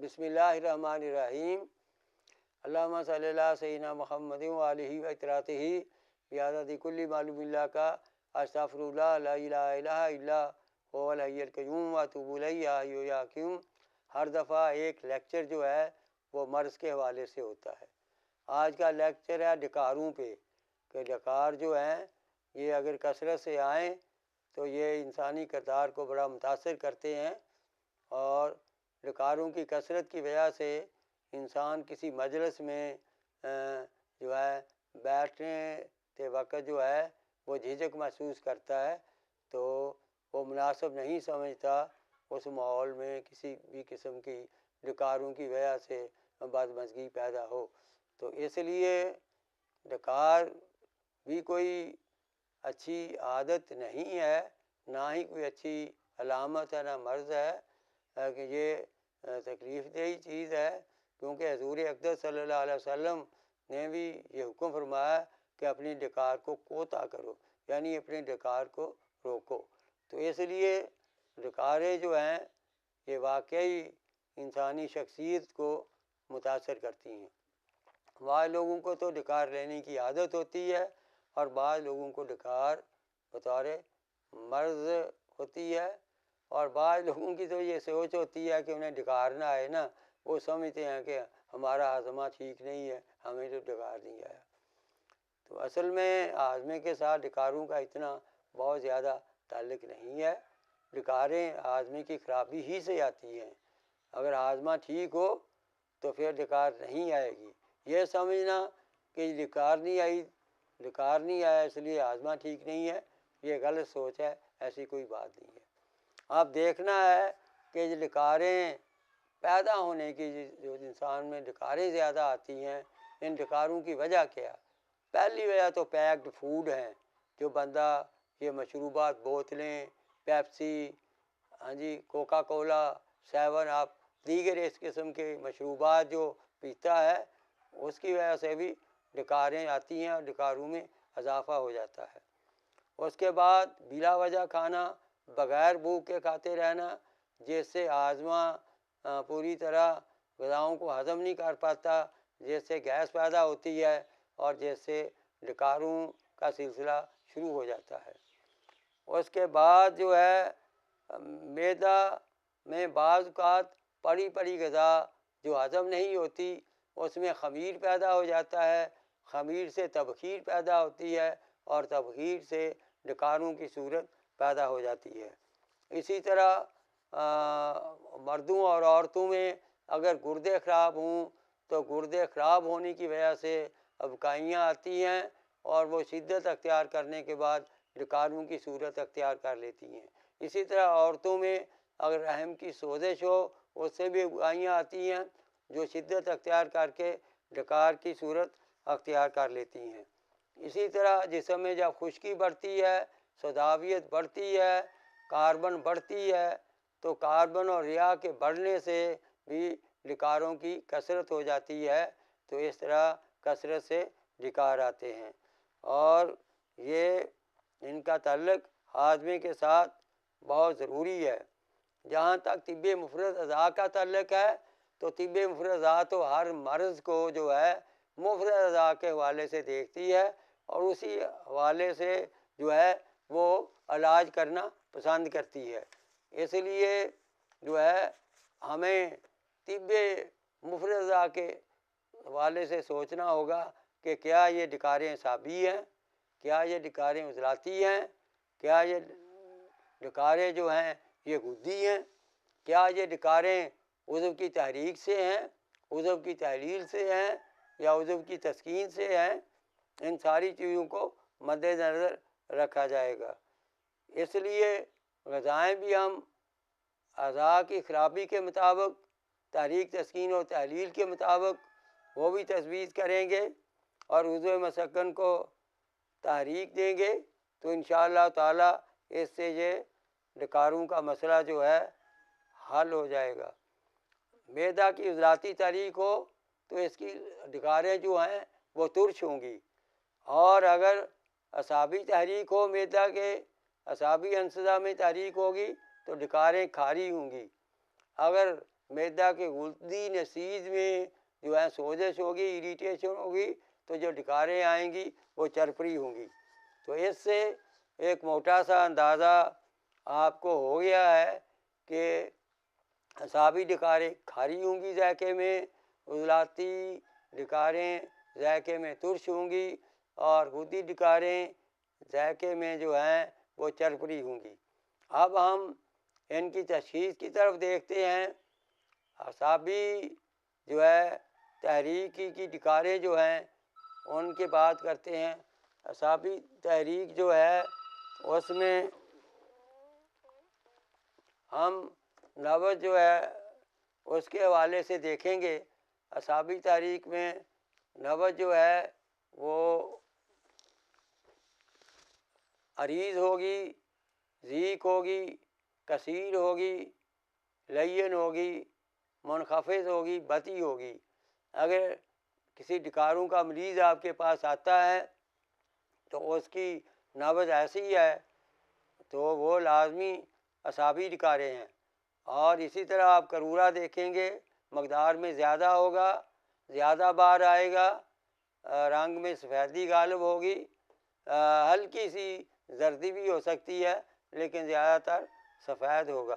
بسم اللہ الرحمن الرحیم اللہم صلی اللہ سیدنا محمد و آلہ و اطراطہ بیعدد کل معلوم اللہ کا استغفر اللہ لا الہ الا الا هو الحی القیوم واتوب الیہ یا حی یا قیوم۔ ہر دفعہ ایک لیکچر جو ہے وہ مرض کے حوالے سے ہوتا ہے۔ آج کا لیکچر ہے ڈکاروں پہ، کہ ڈکار جو ہیں یہ اگر کثرت سے آئیں تو یہ انسانی کردار کو بڑا متاثر کرتے ہیں، اور ڈکاروں کی کثرت کی وجہ سے انسان کسی مجلس میں جو ہے بیٹھنے کے وقت جو ہے وہ جھجک محسوس کرتا ہے، تو وہ مناسب نہیں سمجھتا اس ماحول میں کسی بھی قسم کی ڈکاروں کی وجہ سے بدمزگی پیدا ہو۔ تو اس لیے ڈکار بھی کوئی اچھی عادت نہیں ہے، نہ ہی کوئی اچھی علامت ہے، نہ مرض ہے، کہ یہ تکلیف دہ چیز ہے، کیونکہ حضور اقدس صلی اللہ علیہ وسلم نے بھی یہ حکم فرمایا کہ اپنی ڈکار کو کوتا کرو، یعنی اپنے ڈکار کو روکو۔ تو اس لیے ڈکاریں جو ہیں یہ واقعی انسانی شخصیت کو متاثر کرتی ہیں۔ بعض لوگوں کو تو ڈکار لینے کی عادت ہوتی ہے، اور بعض لوگوں کو ڈکار بطور مرض ہوتی ہے، اور بعض لوگوں کی تو یہ سوچ ہوتی ہے کہ انہیں ڈکار نہ آئے نا، وہ سمجھتے ہیں کہ ہمارا ہاضمہ ٹھیک نہیں ہے، ہمیں تو ڈکار نہیں آیا۔ تو اصل میں ہاضمے کے ساتھ ڈکاروں کا اتنا بہت زیادہ تعلق نہیں ہے۔ ڈکاریں ہاضمے کی خرابی ہی سے آتی ہیں۔ اگر ہاضمہ ٹھیک ہو تو پھر ڈکار نہیں آئے گی۔ یہ سمجھنا کہ ڈکار نہیں آیا اس لیے ہاضمہ ٹھیک نہیں ہے، یہ غلط سوچ ہے، ایسی کوئی بات نہیں ہے۔ اب دیکھنا ہے کہ یہ ڈکاریں پیدا ہونے کی، جو انسان میں ڈکاریں زیادہ آتی ہیں، ان ڈکاروں کی وجہ کیا ہے؟ پہلی وجہ تو پیکڈ فوڈ ہیں، جو بندہ یہ مشروبات، بوتلیں، پیپسی، کوکا کولا، 7 اپ، دیگر اس قسم کے مشروبات جو پیتا ہے، اس کی وجہ سے بھی ڈکاریں آتی ہیں، اور ڈکاروں میں اضافہ ہو جاتا ہے۔ اس کے بعد بلا وجہ کھانا، بغیر بھوک کے کھاتے رہنا، جس سے ہاضمہ پوری طرح غذاؤں کو ہضم نہیں کر پاتا، جس سے گیس پیدا ہوتی ہے، اور جس سے ڈکاروں کا سلسلہ شروع ہو جاتا ہے۔ اس کے بعد جو ہے معدہ میں بعض اوقات پڑی غذا جو ہضم نہیں ہوتی، اس میں خمیر پیدا ہو جاتا ہے، خمیر سے تبخیر پیدا ہوتی ہے، اور تبخیر سے ڈکاروں کی صورت پیدا ہو جاتی ہے۔ اسی طرح مردوں اور عورتوں میں اگر گردے خراب ہوں تو گردے خراب ہونے کی وجہ سے ابکائیاں آتی ہیں، اور وہ شدت اختیار کرنے کے بعد ڈکاروں کی صورت اختیار کر لیتی ہیں۔ اسی طرح عورتوں میں اگر رحم کی سوزش ہو، اس سے بھی ابکائیاں آتی ہیں، جو شدت اختیار کر کے ڈکار کی صورت اختیار کر لیتی ہیں۔ اسی طرح جسم میں جب خشکی بڑھتی ہے، سوداویت بڑھتی ہے، کاربن بڑھتی ہے، تو کاربن اور ریاح کے بڑھنے سے بھی ڈکاروں کی کثرت ہو جاتی ہے۔ تو اس طرح کثرت سے ڈکار آتے ہیں، اور یہ ان کا تعلق ہاضمے کے ساتھ بہت ضروری ہے۔ جہاں تک طب مفرد اعضاء کا تعلق ہے، تو طب مفرد اعضاء تو ہر مرض کو جو ہے مفرد اعضاء کے حوالے سے دیکھتی ہے، اور اسی حوالے سے جو ہے وہ علاج کرنا پسند کرتی ہے۔ اس لیے جو ہے ہمیں طب مفرد اعضاء کے حوالے سے سوچنا ہوگا کہ کیا یہ ڈکاریں اعصابی ہیں، کیا یہ ڈکاریں عضلاتی ہیں، کیا یہ ڈکاریں جو ہیں یہ غدی ہیں، کیا یہ ڈکاریں عضو کی تحریک سے ہیں، عضو کی تحلیل سے ہیں، یا عضو کی تسکین سے ہیں۔ ان ساری چیزوں کو مد نظر رکھا جائے گا۔ اس لیے غذائیں بھی ہم اعضاء کی خرابی کے مطابق، تحریک، تسکین اور تحلیل کے مطابق وہ بھی تجویز کریں گے، اور عضو مسکن کو تحریک دیں گے، تو انشاءاللہ تعالی اس سے یہ ڈکاروں کا مسئلہ جو ہے حل ہو جائے گا۔ معدہ کی عضلاتی تحریک ہو تو اس کی ڈکاریں جو ہیں وہ ترش ہوں گی، اور اگر اعصابی تحریک ہو، معدہ کے اعصابی انسجہ میں تحریک ہوگی تو ڈکاریں کھاری ہوں گی۔ اگر میدا کے غدی نسیج میں جو ہے سوزش ہوگی، اریٹیشن ہوگی، تو جو ڈکاریں آئیں گی وہ چرپری ہوں گی۔ تو اس سے ایک موٹا سا اندازہ آپ کو ہو گیا ہے کہ اعصابی ڈکاریں کھاری ہوں گی ذائقے میں، عضلاتی ڈکاریں ذائقے میں ترش ہوں گی، اور غدی ڈکاریں ذائقے میں جو ہیں وہ چرپری ہوں گی۔ اب ہم ان کی تشخیص کی طرف دیکھتے ہیں۔ اعصابی جو ہے تحریکی کی ڈکاریں جو ہیں ان کی بات کرتے ہیں۔ اعصابی تحریک جو ہے اس میں ہم نبض جو ہے اس کے حوالے سے دیکھیں گے۔ اعصابی تحریک میں نبض جو ہے وہ عریض ہوگی، ضیق ہوگی، کثیر ہوگی، لین ہوگی، منخفض ہوگی، بطیء ہوگی۔ اگر کسی ڈکاروں کا مریض آپ کے پاس آتا ہے تو اس کی نبض ایسی ہے تو وہ لازمی اعصابی ڈکاریں ہیں۔ اور اسی طرح آپ کرورہ دیکھیں گے، مقدار میں زیادہ ہوگا، زیادہ بار آئے گا، رنگ میں سفیدی غالب ہوگی، ہلکی سی زردی بھی ہو سکتی ہے لیکن زیادہ تر سفید ہوگا۔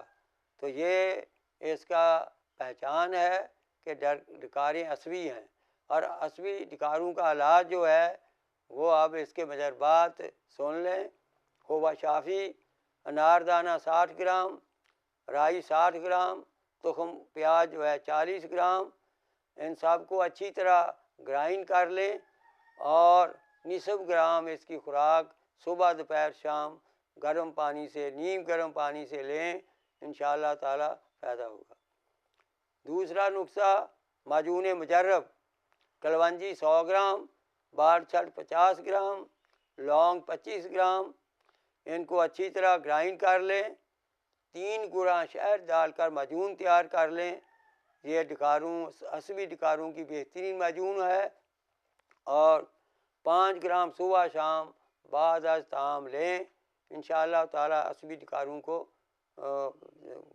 تو یہ اس کا پہچان ہے کہ ڈکاریں عصبی ہیں۔ اور عصبی ڈکاروں کا علاج جو ہے وہ آپ اس کے مجربات سن لیں۔ خوبہ شافی، انار دانہ 60 گرام، رائی 60 گرام، تخم پیاز جو ہے 40 گرام، ان سب کو اچھی طرح گرائنڈ کر لیں، اور نصف گرام اس کی خوراک صبح دوپہر شام گرم پانی سے، نیم گرم پانی سے لیں، انشاءاللہ تعالی فائدہ ہوگا۔ دوسرا نسخہ معجون مجرب، کلونجی 100 گرام، بال چھٹ 50 گرام، لونگ 25 گرام، ان کو اچھی طرح گرائنڈ کر لیں، 3 گنا شہد ڈال کر معجون تیار کر لیں۔ یہ ڈکاروں، عصبی ڈکاروں کی بہترین معجون ہے، اور 5 گرام صبح شام بعد از طعام لیں، انشاءاللہ تعالی عصبی ڈکاروں کو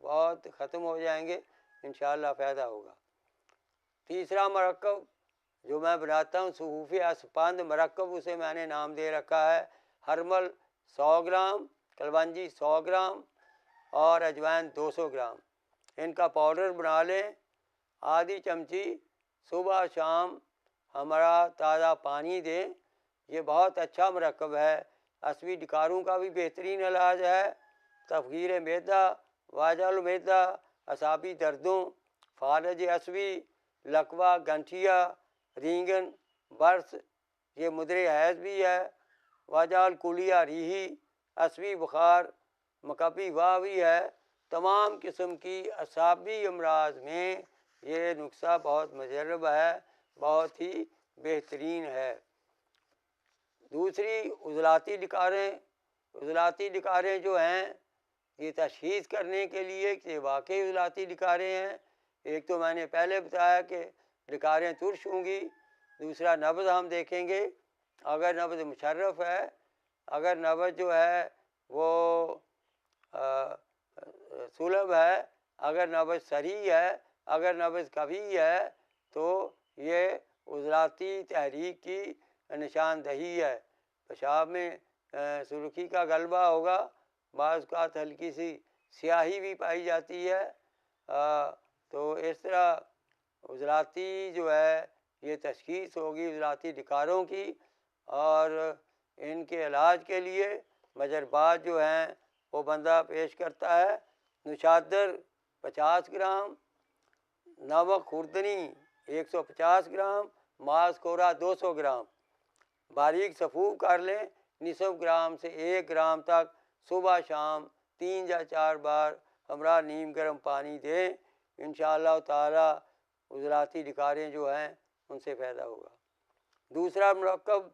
بہت ختم ہو جائیں گے، انشاءاللہ فائدہ ہوگا۔ تیسرا مرکب جو میں بناتا ہوں صفوف اسپند مرکب، اسے میں نے نام دے رکھا ہے ہرمل 100 گرام، کلونجی 100 گرام اور اجوائن 200 گرام۔ ان کا پاؤڈر بنا لیں، آدھی چمچی صبح شام ہمارا تازہ پانی دیں۔ یہ بہت اچھا مرکب ہے، عصبی ڈکاروں کا بھی بہترین علاج ہے۔ تفگیر معدہ، واجہ المعدہ، اعصابی دردوں، فالج عصبی، لکوہ، گنٹھیا، رینگن، برس، یہ مدر حیض بھی ہے، واجہ الکلیہ ریحی، عصبی بخار، مکبی واہ بھی ہے۔ تمام قسم کی اعصابی امراض میں یہ نسخہ بہت مجرب ہے، بہت ہی بہترین ہے۔ دوسری عضلاتی ڈکاریں۔ عضلاتی ڈکاریں جو ہیں یہ تشخیص کرنے کے لیے کہ واقعی عضلاتی ڈکاریں ہیں، ایک تو میں نے پہلے بتایا کہ ڈکاریں ترش ہوں گی، دوسرا نبض ہم دیکھیں گے، اگر نبض مشرف ہے، اگر نبض جو ہے وہ سلب ہے، اگر نبض سریع ہے، اگر نبض کبھی ہے، تو یہ عضلاتی تحریک کی نشاندہی ہے۔ پیشاب میں سرخی کا غلبہ ہوگا، بعض اوقات ہلکی سی سیاہی بھی پائی جاتی ہے۔ تو اس طرح عضلاتی جو ہے یہ تشخیص ہوگی عضلاتی ڈکاروں کی، اور ان کے علاج کے لیے مجربات جو ہیں وہ بندہ پیش کرتا ہے۔ نوشادر 50 گرام، نمک خوردنی 150 گرام، ماس کورا 200 گرام، باریک صفوف کر لیں، نصف گرام سے 1 گرام تک صبح شام 3 یا 4 بار ہمراہ نیم گرم پانی دیں، انشاءاللہ تعالی عضلاتی ڈکاریں جو ہیں ان سے فائدہ ہوگا۔ دوسرا مرکب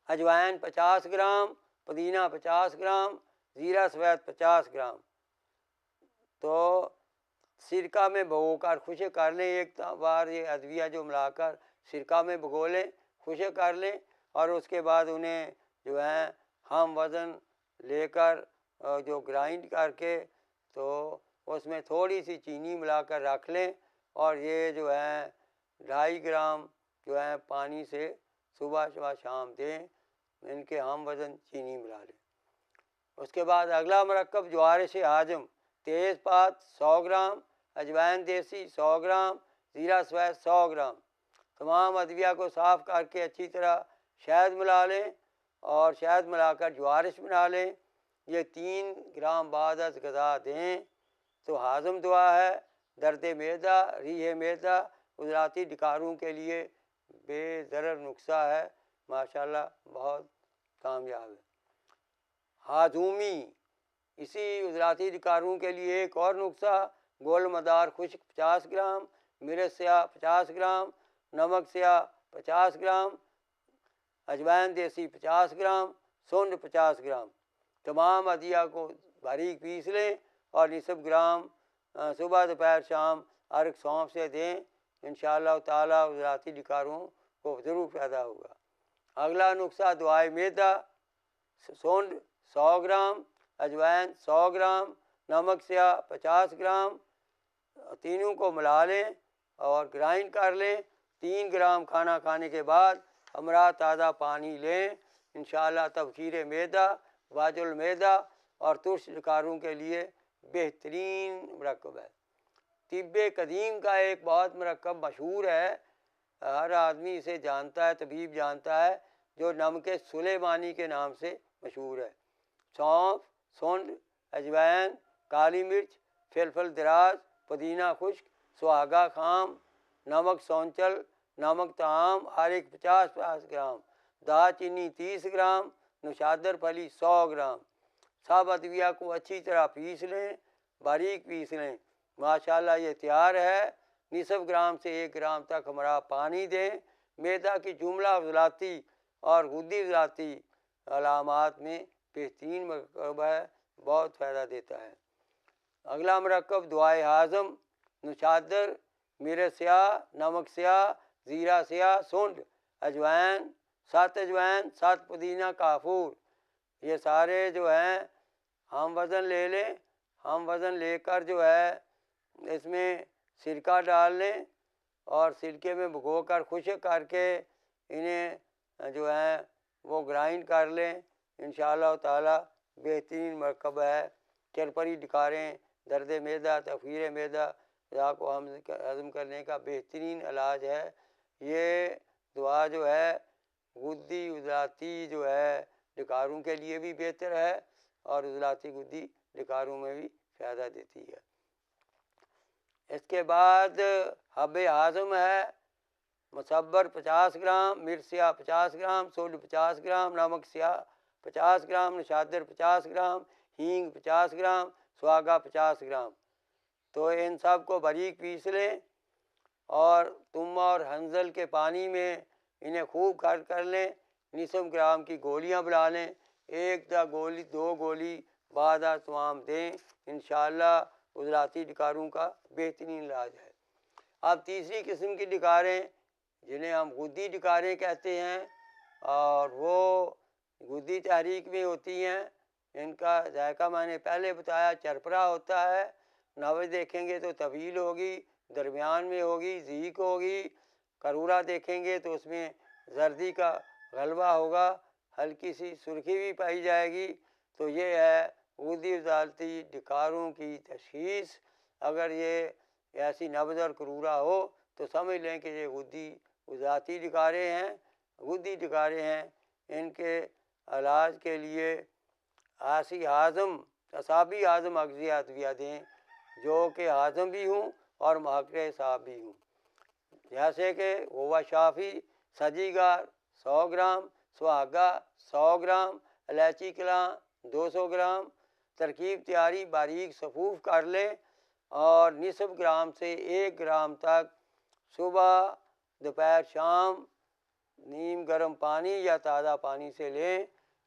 اجوائن 50 گرام، پودینہ 50 گرام، زیرہ سفید 50 گرام، تو سرکہ میں بھگو کر خشک کر لیں، ایک بار یہ ادویہ جو ملا کر سرکہ میں بھگو لیں، خشک کر لیں، اور اس کے بعد انہیں جو ہے ہم وزن لے کر جو گرائنڈ کر کے تو اس میں تھوڑی سی چینی ملا کر رکھ لیں، اور یہ جو ہے 2.5 گرام جو ہے پانی سے صبح شام دیں، ان کے ہم وزن چینی ملا لیں۔ اس کے بعد اگلا مرکب جوارش ہاضم، تیز پات 100 گرام، اجوائن دیسی 100 گرام، زیرہ سفید 100 گرام۔ تمام ادویہ کو صاف کر کے اچھی طرح شہد ملا لیں، اور شہد ملا کر جوارش بنا لیں۔ یہ 3 گرام بعد از غذا دیں تو ہاضم دعا ہے، درد معدہ، ریح معدہ، عضلاتی ڈکاروں کے لیے بے ضرر نسخہ ہے، ماشاءاللہ بہت کامیاب ہے۔ ہاضومی، اسی عضلاتی ڈکاروں کے لیے ایک اور نسخہ، گول مدار خشک 50 گرام، مرچ سیاہ 50 گرام، نمک سیاہ 50 گرام، اجوائن دیسی 50 گرام، سونڈ 50 گرام۔ تمام ادویہ کو باریک پیس لیں اور نصف گرام صبح دوپہر شام عرق سونف سے دیں، انشاءاللہ تعالیٰ عضلاتی ڈکاروں کو ضرور پیدا ہوگا۔ اگلا نسخہ دعائے معدہ، سونڈ 100 گرام، اجوائن 100 گرام، نمک سیاہ 50 گرام، تینوں کو ملا لیں اور گرائنڈ کر لیں۔ 3 گرام کھانا کھانے کے بعد ہمراہ تازہ پانی لیں، انشاءاللہ تبخیر معدہ، واج المعدہ اور ترش ڈکاروں کے لیے بہترین مرکب ہے۔ طب قدیم کا ایک بہت مرکب مشہور ہے، ہر آدمی اسے جانتا ہے، طبیب جانتا ہے، جو نمک سلیمانی کے نام سے مشہور ہے۔ سونف، سونڈ، اجوائن، کالی مرچ، فلفل دراز، پودینہ خشک، سہاگا خام، نمک سونچل، نمک طعام ہر ایک 50 گرام، دار چینی 30 گرام، نوشادر پھلی 100 گرام۔ سب ادویہ کو اچھی طرح پیس لیں، باریک پیس لیں، ماشاءاللہ یہ تیار ہے۔ نصف گرام سے 1 گرام تک ہمراہ پانی دیں۔ معدہ کی جملہ عضلاتی اور غدی عضلاتی علامات میں بہترین مرکب ہے، بہت فائدہ دیتا ہے۔ اگلا مرکب دعائے ہاضم، نوشادر، مرچ سیاہ، نمک سیاہ، زیرہ سیاہ، سونڈ، اجوائن، 7 اجوائن، 7 پودینہ کافور، یہ سارے جو ہیں ہم وزن لے لیں۔ ہم وزن لے کر جو ہے اس میں سرکہ ڈال لیں اور سرکے میں بھگو کر خشک کر کے انہیں جو ہے وہ گرائنڈ کر لیں، انشاءاللہ تعالیٰ بہترین مرکب ہے۔ چرپری ڈکاریں، درد معدہ، تبخیر معدہ، غذا کو ہضم کرنے کا بہترین علاج ہے۔ یہ دعا جو ہے غدی عضلاتی جو ہے ڈکاروں کے لیے بھی بہتر ہے، اور عضلاتی غدی ڈکاروں میں بھی فائدہ دیتی ہے۔ اس کے بعد حب ہاضم ہے، مصبر 50 گرام، مرچ سیاہ 50 گرام، سونڈ 50 گرام، نمک سیاہ 50 گرام، نشادر 50 گرام، ہینگ 50 گرام، سہاگا 50 گرام۔ تو ان سب کو باریک پیس لیں اور تم اور ہنزل کے پانی میں انہیں خوب کر لیں۔ نصف گرام کی گولیاں بنا لیں، 1 گولی 2 گولی بعد از تمام دیں، انشاءاللہ عضلاتی ڈکاروں کا بہترین علاج ہے۔ اب تیسری قسم کی ڈکاریں جنہیں ہم غدی ڈکاریں کہتے ہیں، اور وہ غدی تحریک میں ہوتی ہیں۔ ان کا ذائقہ میں نے پہلے بتایا، چرپرا ہوتا ہے، نبض دیکھیں گے تو طویل ہوگی، درمیان میں ہوگی، ذیق ہوگی، کرورا دیکھیں گے تو اس میں زردی کا غلبہ ہوگا، ہلکی سی سرخی بھی پائی جائے گی۔ تو یہ ہے غدی عضلاتی ڈکاروں کی تشخیص۔ اگر یہ ایسی نبض اور کرورا ہو تو سمجھ لیں کہ یہ غدی عضلاتی ڈکاریں ہیں، غدی ڈکاریں ہیں۔ ان کے علاج کے لیے آسی ہاضم، اعصابی ہاضم اغذیہ ادویہ دیں جو کہ ہاضم بھی ہوں اور محقق اعصاب بھی ہوں، جیسے کہ ہوا شافی، سجیگار 100 گرام، سہاگا 100 گرام، الائچی کلاں 200 گرام۔ ترکیب تیاری، باریک صفوف کر لیں اور نصف گرام سے 1 گرام تک صبح دوپہر شام نیم گرم پانی یا تازہ پانی سے لیں،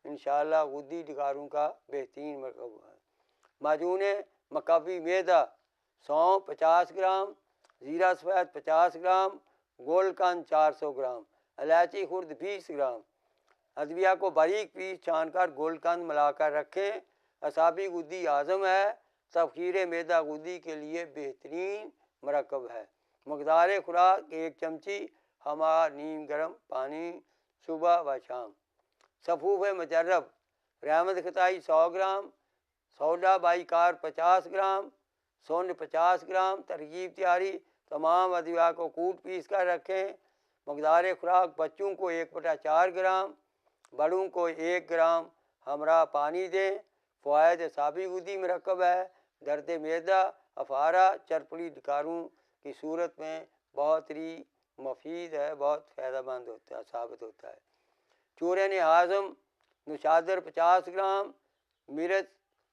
انشاءاللہ غدی ڈکاروں کا بہترین مرکب ہے۔ معجون مقوی معدہ، سونف 50 گرام، زیرہ سفید 50 گرام، گول قند 400 گرام، الائچی خرد 20 گرام۔ ادویہ کو باریک پیس چھان کر گول قند ملا کر رکھیں۔ اعصابی غدی ہاضم ہے، تبخیر معدہ غدی کے لیے بہترین مرکب ہے۔ مقدار خوراک 1 چمچی ہمارا نیم گرم پانی صبح و شام۔ صفوف مجرب رحمت خطائی 100 گرام، سوڈا بائی کار 50 گرام، سونڈ 50 گرام۔ ترکیب تیاری: تمام ادویات کو کوٹ پیس کر رکھیں۔ مقدار خوراک: بچوں کو 1/4 گرام، بڑوں کو 1 گرام ہمراہ پانی دیں۔ فوائد: اعصابی غدی مرکب ہے، درد معدہ، افارہ، چرپڑی ڈکاروں کی صورت میں بہت ہی مفید ہے، بہت فائدہ مند ہوتا ہے، ثابت ہوتا ہے۔ چورین ہاضم نشادر 50 گرام، مرچ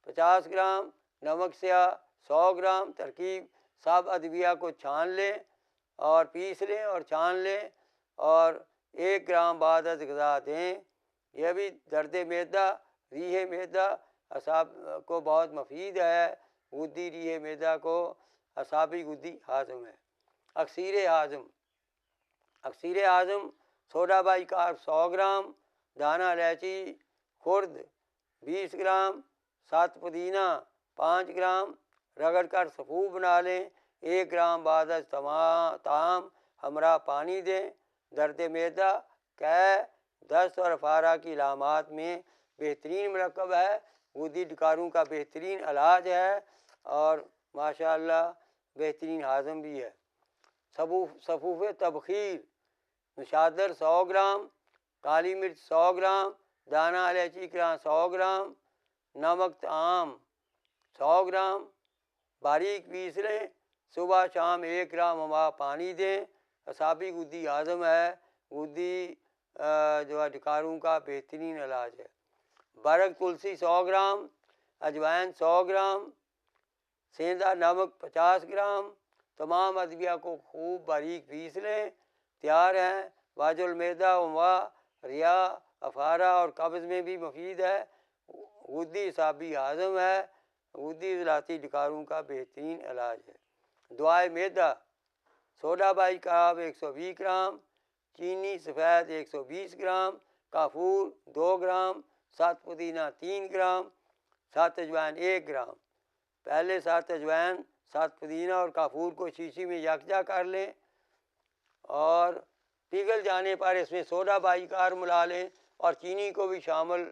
50 گرام، نمک سیاہ 100 گرام۔ ترکیب: سب ادویہ کو چھان لیں اور پیس لیں اور چھان لیں اور 1 گرام بعد از غذا دیں۔ یہ بھی درد معدہ، ریح معدہ، اعصاب کو بہت مفید ہے۔ غدی ریح معدہ کو اعصابی غدی ہاضم ہے۔ اکسیر ہاضم سوڈا بائی کار 100 گرام، دانہ الائچی خرد 20 گرام، 7 پودینہ 5 گرام، رگڑ کر صفوف بنا لیں۔ 1 گرام بعد از طعام ہمراہ پانی دیں۔ درد معدہ، قے، دست اور افارہ کی علامات میں بہترین مرکب ہے، غدی ڈکاروں کا بہترین علاج ہے اور ماشاءاللہ بہترین ہاضم بھی ہے۔ صفوف تبخیر نشادر 100 گرام، کالی مرچ 100 گرام، دانہ الائچی کران 100 گرام، نمک عام 100 گرام، باریک پیس لیں۔ صبح شام 1 گرام ہمارا پانی دیں۔ اعصابی غدی ہاضم ہے، غدی جو ہے ڈکاروں کا بہترین علاج ہے۔ برگ تلسی 100 گرام، اجوائن 100 گرام، سیندا نمک 50 گرام۔ تمام ادویہ کو خوب باریک پیس لیں۔ تیار ہیں۔ واج المعدہ و ریا، افارہ اور قبض میں بھی مفید ہے۔ غدی اعصابی ہاضم ہے، غدی عضلاتی ڈکاروں کا بہترین علاج ہے۔ دعائے معدہ: سوڈا بائی کارب 120 گرام، چینی سفید 120 گرام، کافور 2 گرام، 7 پودینہ 3 گرام، 7 اجوائن 1 گرام۔ پہلے 7 اجوائن، 7 پودینہ اور کافور کو شیشی میں یکجا کر لیں اور پگھل جانے پر اس میں سوڈا بائی کار ملا لیں اور چینی کو بھی شامل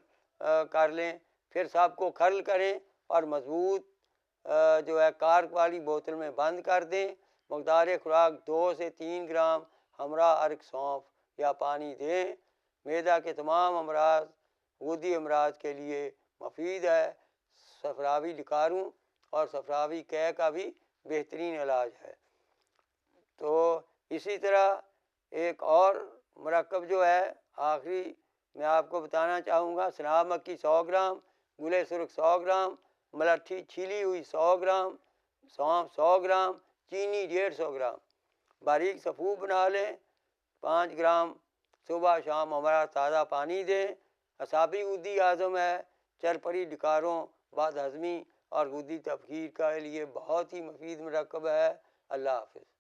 کر لیں۔ پھر سب کو کھرل کریں اور مضبوط جو ہے کارک والی بوتل میں بند کر دیں۔ مقدار خوراک 2 سے 3 گرام ہمراہ عرق سونف یا پانی دیں۔ معدہ کے تمام امراض غدی امراض کے لیے مفید ہے۔ صفراوی ڈکاروں اور صفراوی قے کا بھی بہترین علاج ہے۔ تو اسی طرح ایک اور مرکب جو ہے آخری میں آپ کو بتانا چاہوں گا، سناب مکھی 100 گرام، گلے سرخ 100 گرام، ملٹھی چھیلی ہوئی 100 گرام، سونف 100 گرام، چینی 150 گرام۔ باریک صفوف بنا لیں۔ 5 گرام صبح شام ہمارا تازہ پانی دیں۔ اعصابی غدی ہاضم ہے، چرپڑی ڈکاروں، بد ہضمی اور غدی تبخیر کے لیے بہت ہی مفید مرکب ہے۔ اللہ حافظ۔